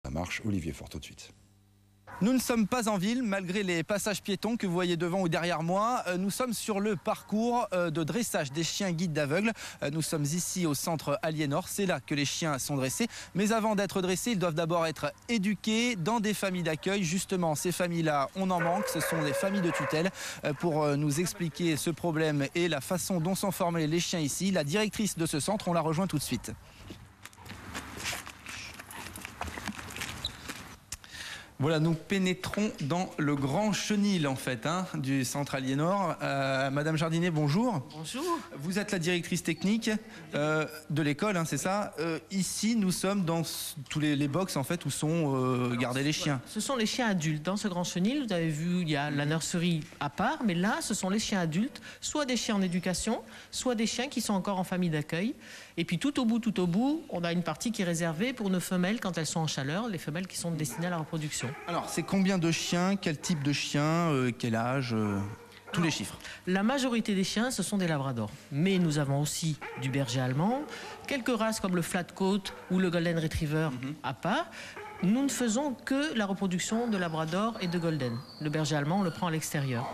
Ça marche, Olivier Faure tout de suite. Nous ne sommes pas en ville, malgré les passages piétons que vous voyez devant ou derrière moi. Nous sommes sur le parcours de dressage des chiens guides d'aveugles. Nous sommes ici au centre Aliénor. C'est là que les chiens sont dressés. Mais avant d'être dressés, ils doivent d'abord être éduqués dans des familles d'accueil. Justement, ces familles-là, on en manque. Ce sont des familles de tutelle. Pour nous expliquer ce problème et la façon dont sont formés les chiens ici, la directrice de ce centre, on la rejoint tout de suite. Voilà, nous pénétrons dans le grand chenil en fait du centre Aliénor. Madame Jardinet, bonjour. Bonjour. Vous êtes la directrice technique de l'école, c'est ça. Ici, nous sommes dans tous les box en fait où sont gardés les chiens. Ce sont les chiens adultes. Dans ce grand chenil, vous avez vu, il y a la nurserie à part, mais là, ce sont les chiens adultes, soit des chiens en éducation, soit des chiens qui sont encore en famille d'accueil. Et puis tout au bout, on a une partie qui est réservée pour nos femelles quand elles sont en chaleur, les femelles qui sont destinées à la reproduction. Alors, c'est combien de chiens, quel type de chien, quel âge tous les chiffres. La majorité des chiens, ce sont des labradors. Mais nous avons aussi du berger allemand, quelques races comme le flatcoat ou le golden retriever à part. Nous ne faisons que la reproduction de labrador et de golden. Le berger allemand, on le prend à l'extérieur.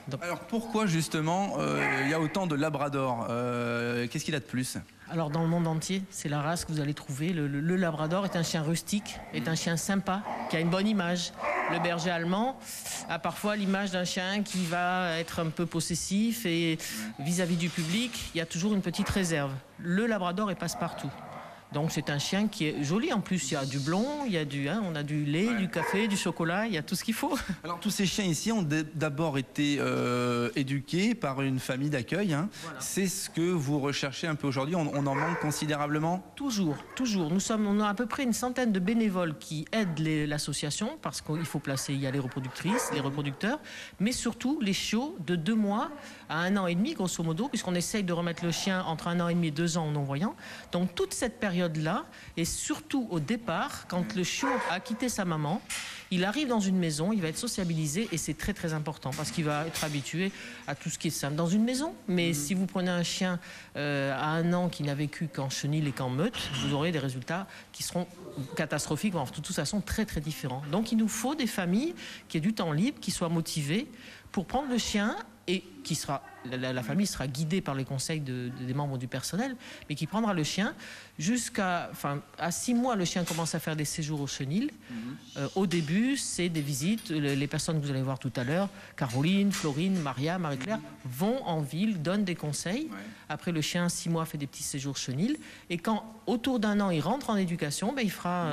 Donc... Alors pourquoi justement il y a autant de labrador qu'est-ce qu'il a de plus? Alors dans le monde entier, c'est la race que vous allez trouver. Le labrador est un chien rustique, est un chien sympa, qui a une bonne image. Le berger allemand a parfois l'image d'un chien qui va être un peu possessif et vis-à-vis du public, il y a toujours une petite réserve. Le labrador est passe-partout. Donc c'est un chien qui est joli. En plus, il y a du blond, il y a on a du lait, du café, du chocolat, il y a tout ce qu'il faut. Alors tous ces chiens ici ont d'abord été éduqués par une famille d'accueil. Voilà. C'est ce que vous recherchez un peu aujourd'hui. On en manque considérablement? Toujours. On a à peu près une centaine de bénévoles qui aident l'association parce qu'il faut placer, il y a les reproductrices, les reproducteurs, mais surtout les chiots de 2 mois à 1 an et demi, grosso modo, puisqu'on essaye de remettre le chien entre 1 an et demi et 2 ans en non-voyant. Donc toute cette période-là, et surtout au départ, quand le chiot a quitté sa maman, il arrive dans une maison, il va être sociabilisé et c'est très très important parce qu'il va être habitué à tout ce qui est simple dans une maison. Mais si vous prenez un chien à 1 an qui n'a vécu qu'en chenil et qu'en meute, vous aurez des résultats qui seront catastrophiques, de toute façon très très différents. Donc il nous faut des familles qui aient du temps libre, qui soient motivées pour prendre le chien et qui sera, la famille sera guidée par les conseils des membres du personnel, mais qui prendra le chien à 6 mois, le chien commence à faire des séjours au chenil. Au début, c'est des visites. Les personnes que vous allez voir tout à l'heure, Caroline, Florine, Maria, Marie-Claire, vont en ville, donnent des conseils. Après, le chien, 6 mois, fait des petits séjours chenil. Et quand, autour d'1 an, il rentre en éducation, il fera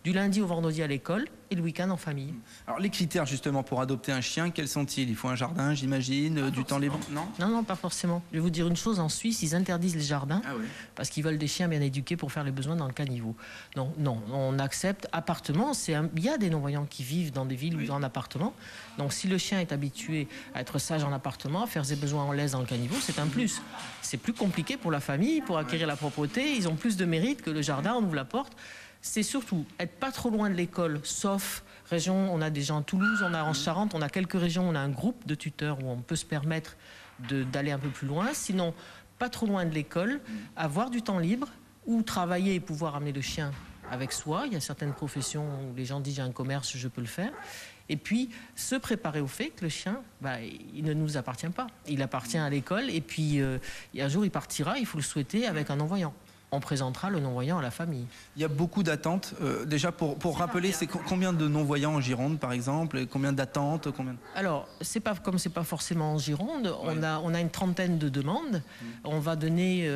du lundi au vendredi à l'école et le week-end en famille. Alors, les critères, justement, pour adopter un chien, quels sont-ils? Il faut un jardin, j'imagine, du temps libre? Non, pas forcément. Je vais vous dire une chose, en Suisse, ils interdisent les jardins parce qu'ils veulent des chiens bien éduqués pour faire les besoins dans le caniveau. Non, on accepte appartement. Il y a des non-voyants qui vivent dans des villes ou en appartement. Donc si le chien est habitué à être sage en appartement, à faire ses besoins en laisse dans le caniveau, c'est un plus. C'est plus compliqué pour la famille, pour acquérir la propreté. Ils ont plus de mérite que le jardin, on ouvre la porte. C'est surtout être pas trop loin de l'école, sauf région, on a des gens à Toulouse, on a en Charente, on a quelques régions, on a un groupe de tuteurs où on peut se permettre d'aller un peu plus loin. Sinon, pas trop loin de l'école, avoir du temps libre, ou travailler et pouvoir amener le chien avec soi. Il y a certaines professions où les gens disent j'ai un commerce, je peux le faire. Et puis se préparer au fait que le chien, il ne nous appartient pas. Il appartient à l'école et puis un jour il partira, il faut le souhaiter, avec un non-voyant. On présentera le non-voyant à la famille. Il y a beaucoup d'attentes. Déjà, pour rappeler, c'est combien de non-voyants en Gironde, par exemple? Combien d'attentes? Alors, c'est pas forcément en Gironde. On a une trentaine de demandes. On va donner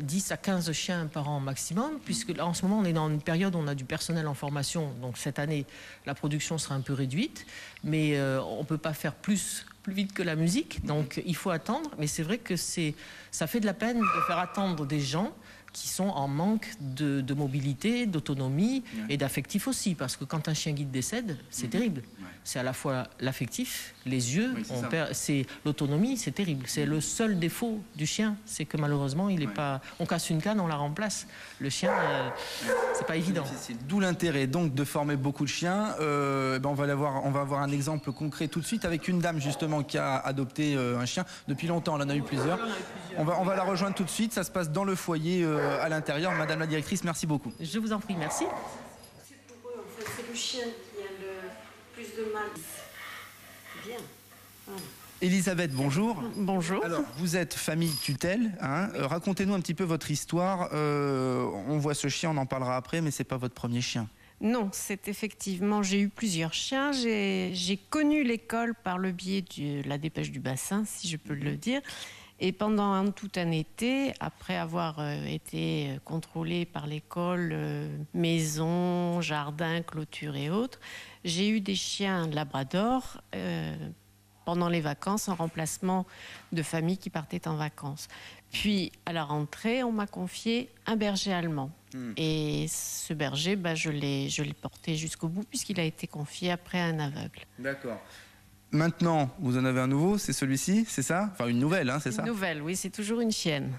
10 à 15 chiens par an maximum, puisque là, en ce moment, on est dans une période où on a du personnel en formation. Donc, cette année, la production sera un peu réduite. Mais on ne peut pas faire plus vite que la musique. Donc, il faut attendre. Mais c'est vrai que ça fait de la peine de faire attendre des gens qui sont en manque de mobilité, d'autonomie et d'affectif aussi. Parce que quand un chien guide décède, c'est terrible. C'est à la fois l'affectif, les yeux, c'est l'autonomie, c'est terrible. C'est le seul défaut du chien, c'est que malheureusement, il est pas. On casse une canne, on la remplace. Le chien, c'est pas évident. D'où l'intérêt donc de former beaucoup de chiens. On va avoir un exemple concret tout de suite avec une dame justement qui a adopté un chien depuis longtemps. Elle en a eu plusieurs. On va la rejoindre tout de suite. Ça se passe dans le foyer à l'intérieur. Madame la directrice, merci beaucoup. Je vous en prie, merci. chien qui a le plus de mal. Bien. Elisabeth, bonjour. Bonjour. Alors, vous êtes famille tutelle. Hein. Racontez-nous un petit peu votre histoire. On voit ce chien, on en parlera après, mais c'est pas votre premier chien. Non, c'est effectivement, j'ai eu plusieurs chiens. J'ai connu l'école par le biais de la dépêche du bassin, si je peux le dire. Et pendant tout un été, après avoir été contrôlée par l'école, maison, jardin, clôture et autres, j'ai eu des chiens labrador pendant les vacances en remplacement de familles qui partaient en vacances. Puis, à la rentrée, on m'a confié un berger allemand. Et ce berger, je l'ai porté jusqu'au bout puisqu'il a été confié après à un aveugle. D'accord. Maintenant, vous en avez un nouveau, c'est celui-ci, c'est ça? Enfin, une nouvelle, hein, c'est ça? Une nouvelle, oui, c'est toujours une chienne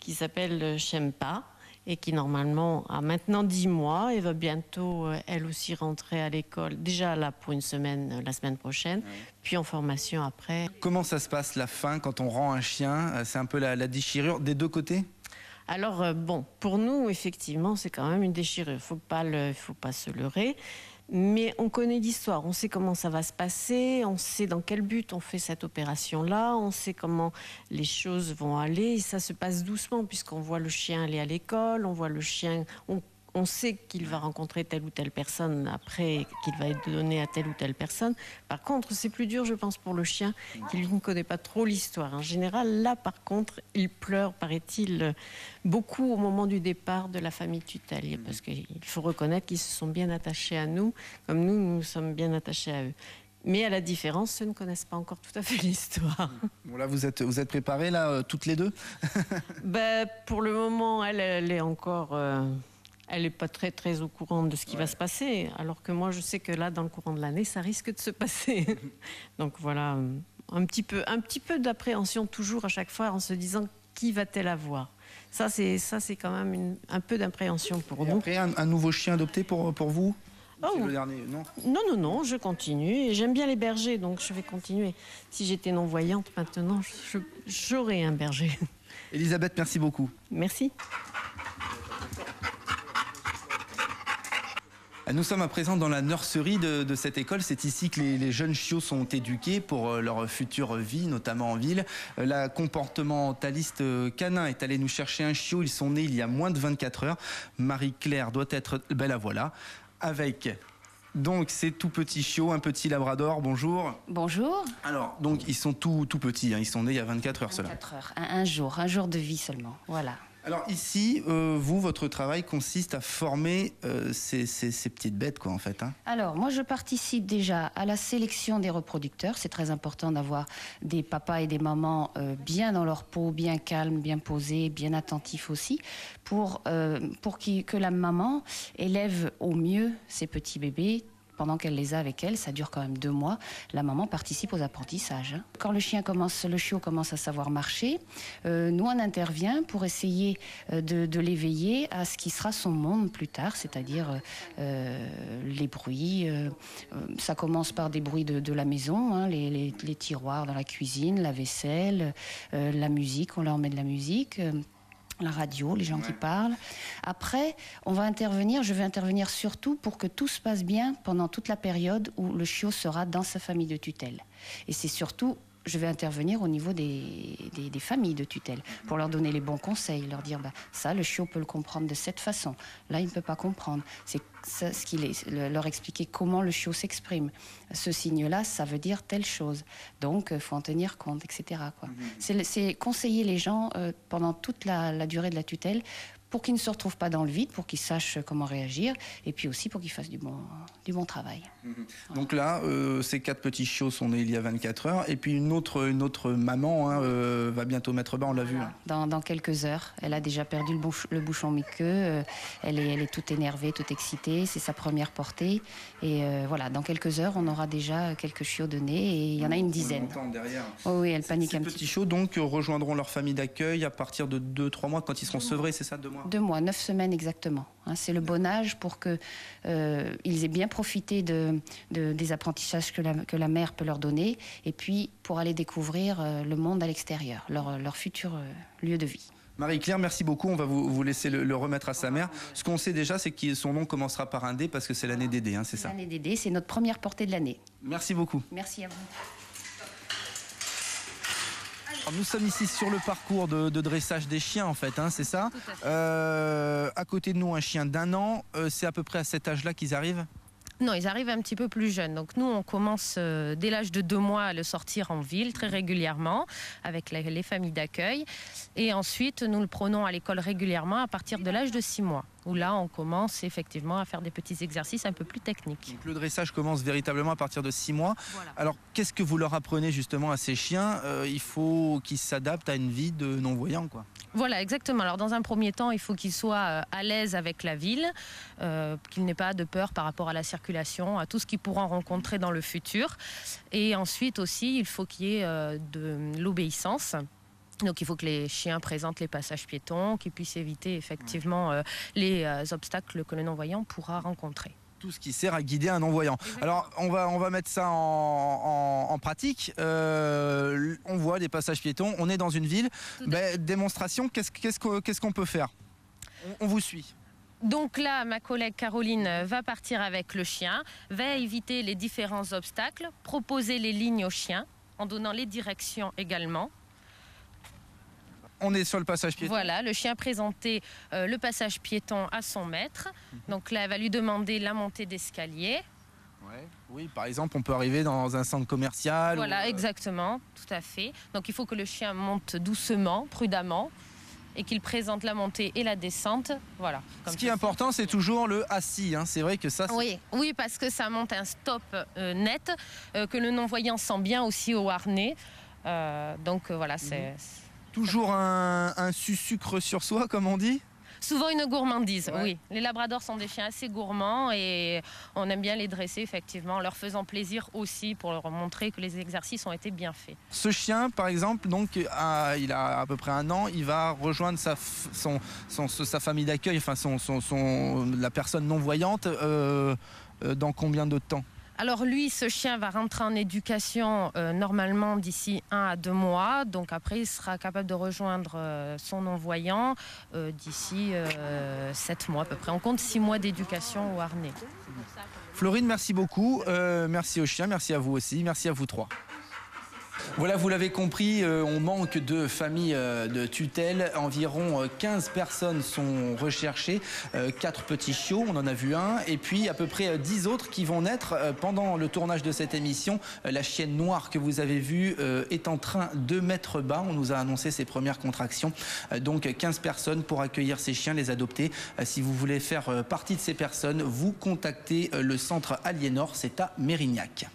qui s'appelle Shempa et qui normalement a maintenant 10 mois et va bientôt, elle aussi, rentrer à l'école. Déjà là pour une semaine, la semaine prochaine, puis en formation après. Comment ça se passe la fin quand on rend un chien? C'est un peu la déchirure des deux côtés? Alors bon, pour nous, effectivement, c'est quand même une déchirure. Faut pas se leurrer. Mais on connaît l'histoire, on sait comment ça va se passer, on sait dans quel but on fait cette opération-là, on sait comment les choses vont aller. Et ça se passe doucement puisqu'on voit le chien aller à l'école, on voit le chien... On sait qu'il va rencontrer telle ou telle personne après, qu'il va être donné à telle ou telle personne. Par contre, c'est plus dur, je pense, pour le chien qui, lui, ne connaît pas trop l'histoire. En général, là, par contre, il pleure, paraît-il, beaucoup au moment du départ de la famille tutelle. Parce qu'il faut reconnaître qu'ils se sont bien attachés à nous, comme nous sommes bien attachés à eux. Mais à la différence, eux ne connaissent pas encore tout à fait l'histoire. Bon, là, vous êtes préparées, là, toutes les deux? Pour le moment, elle est encore... Elle n'est pas très au courant de ce qui va se passer, alors que moi je sais que là dans le courant de l'année ça risque de se passer. Donc voilà, un petit peu d'appréhension toujours à chaque fois en se disant qui va-t-elle avoir. Ça c'est quand même un peu d'appréhension pour nous. Après un nouveau chien adopté pour vous? Oh, c'est le dernier, non? Non, je continue et j'aime bien les bergers donc je vais continuer. Si j'étais non-voyante maintenant j'aurais un berger. Elisabeth, merci beaucoup. Merci. Nous sommes à présent dans la nurserie de cette école. C'est ici que les jeunes chiots sont éduqués pour leur future vie, notamment en ville. La comportementaliste canin est allée nous chercher un chiot. Ils sont nés il y a moins de 24 heures. Marie-Claire doit être... Ben la voilà. Avec... Donc, ces tout petits chiots, un petit labrador, bonjour. Bonjour. Alors, donc, ils sont tout petits, hein. Ils sont nés il y a 24 heures, cela. 24 heures, un jour de vie seulement, voilà. Alors ici, votre travail consiste à former ces petites bêtes, quoi, en fait. Hein. Alors, moi, je participe déjà à la sélection des reproducteurs. C'est très important d'avoir des papas et des mamans bien dans leur peau, bien calmes, bien posés, bien attentifs aussi, pour que la maman élève au mieux ses petits bébés. Pendant qu'elle les a avec elle, ça dure quand même 2 mois, la maman participe aux apprentissages. Quand le chiot commence à savoir marcher, nous on intervient pour essayer de l'éveiller à ce qui sera son monde plus tard, c'est-à-dire les bruits. Ça commence par des bruits de la maison, hein, les tiroirs dans la cuisine, la vaisselle, la musique, on leur met de la musique. La radio, les gens qui parlent. Après, je vais intervenir surtout pour que tout se passe bien pendant toute la période où le chiot sera dans sa famille de tutelle. Et c'est surtout, je vais intervenir au niveau des familles de tutelle pour leur donner les bons conseils, leur dire ça, le chiot peut le comprendre de cette façon. Là, il ne peut pas comprendre. C'est leur expliquer comment le chiot s'exprime. Ce signe-là, ça veut dire telle chose. Donc, il faut en tenir compte, etc. Quoi. C'est conseiller les gens pendant toute la durée de la tutelle pour qu'ils ne se retrouvent pas dans le vide, pour qu'ils sachent comment réagir, et puis aussi pour qu'ils fassent du bon travail. Donc là, ces 4 petits chiots sont nés il y a 24 heures, et puis une autre maman va bientôt mettre bas, on l'a vu. Hein. Dans quelques heures, elle a déjà perdu le bouchon muqueux, elle est toute énervée, toute excitée, c'est sa première portée, et voilà, dans quelques heures, on aura déjà quelques chiots de nez, et il y en a une dizaine. Derrière. Oh oui, elle panique un petit peu. Ces petits chiots, donc, rejoindront leur famille d'accueil à partir de 2-3 mois, quand ils seront sevrés, c'est ça, 2 mois? 2 mois, 9 semaines exactement. Hein, c'est le bon âge pour qu'ils aient bien profité des apprentissages que la mère peut leur donner, et puis pour aller découvrir le monde à l'extérieur, leur futur lieu de vie. Marie-Claire, merci beaucoup. On va vous laisser le remettre à sa mère. Ce qu'on sait déjà, c'est que son nom commencera par un D parce que c'est l'année des D, hein, c'est ça? L'année des D, c'est notre première portée de l'année. Merci beaucoup. Merci à vous. Alors, nous sommes ici sur le parcours de dressage des chiens, en fait, hein, c'est ça? À côté de nous, un chien d'1 an. C'est à peu près à cet âge-là qu'ils arrivent? Non, ils arrivent un petit peu plus jeunes. Donc nous, on commence dès l'âge de 2 mois à le sortir en ville très régulièrement avec les familles d'accueil. Et ensuite, nous le prenons à l'école régulièrement à partir de l'âge de 6 mois. Où là, on commence effectivement à faire des petits exercices un peu plus techniques. Donc le dressage commence véritablement à partir de 6 mois. Voilà. Alors, qu'est-ce que vous leur apprenez justement à ces chiens? Il faut qu'ils s'adaptent à une vie de non-voyants, quoi. Voilà, exactement. Alors dans un premier temps, il faut qu'il soit à l'aise avec la ville, qu'il n'ait pas de peur par rapport à la circulation, à tout ce qu'ils pourront rencontrer dans le futur. Et ensuite aussi, il faut qu'il y ait de l'obéissance. Donc il faut que les chiens présentent les passages piétons, qu'ils puissent éviter effectivement les obstacles que le non-voyant pourra rencontrer. Tout ce qui sert à guider un non-voyant. Alors, on va mettre ça en pratique. On voit les passages piétons, on est dans une ville. Démonstration, qu'est-ce qu'on peut faire? On vous suit. Donc là, ma collègue Caroline va partir avec le chien, va éviter les différents obstacles, proposer les lignes au chien, en donnant les directions également. On est sur le passage piéton. Voilà, le chien présentait le passage piéton à son maître. Donc là, elle va lui demander la montée d'escalier. Ouais. Oui, par exemple, on peut arriver dans un centre commercial. Voilà, exactement, tout à fait. Donc il faut que le chien monte doucement, prudemment, et qu'il présente la montée et la descente. Voilà. Ce qui est important, c'est toujours le assis. Hein. C'est vrai que ça... Oui, parce que ça monte un stop net, que le non-voyant sent bien aussi au harnais. Donc voilà, c'est... Toujours un sucre sur soi, comme on dit? Souvent une gourmandise, oui. Les labradors sont des chiens assez gourmands et on aime bien les dresser, effectivement, en leur faisant plaisir aussi pour leur montrer que les exercices ont été bien faits. Ce chien, par exemple, donc, il a à peu près 1 an, il va rejoindre sa famille d'accueil, enfin la personne non-voyante, dans combien de temps? Alors lui, ce chien va rentrer en éducation normalement d'ici 1 à 2 mois. Donc après, il sera capable de rejoindre son non-voyant d'ici 7 mois à peu près. On compte 6 mois d'éducation au harnais. Florine, merci beaucoup. Merci au chien, merci à vous aussi, merci à vous 3. Voilà, vous l'avez compris, on manque de familles de tutelle. Environ 15 personnes sont recherchées, 4 petits chiots, on en a vu un, et puis à peu près 10 autres qui vont naître pendant le tournage de cette émission. La chienne noire que vous avez vue est en train de mettre bas. On nous a annoncé ses premières contractions. Donc 15 personnes pour accueillir ces chiens, les adopter. Si vous voulez faire partie de ces personnes, vous contactez le centre Aliénor, c'est à Mérignac.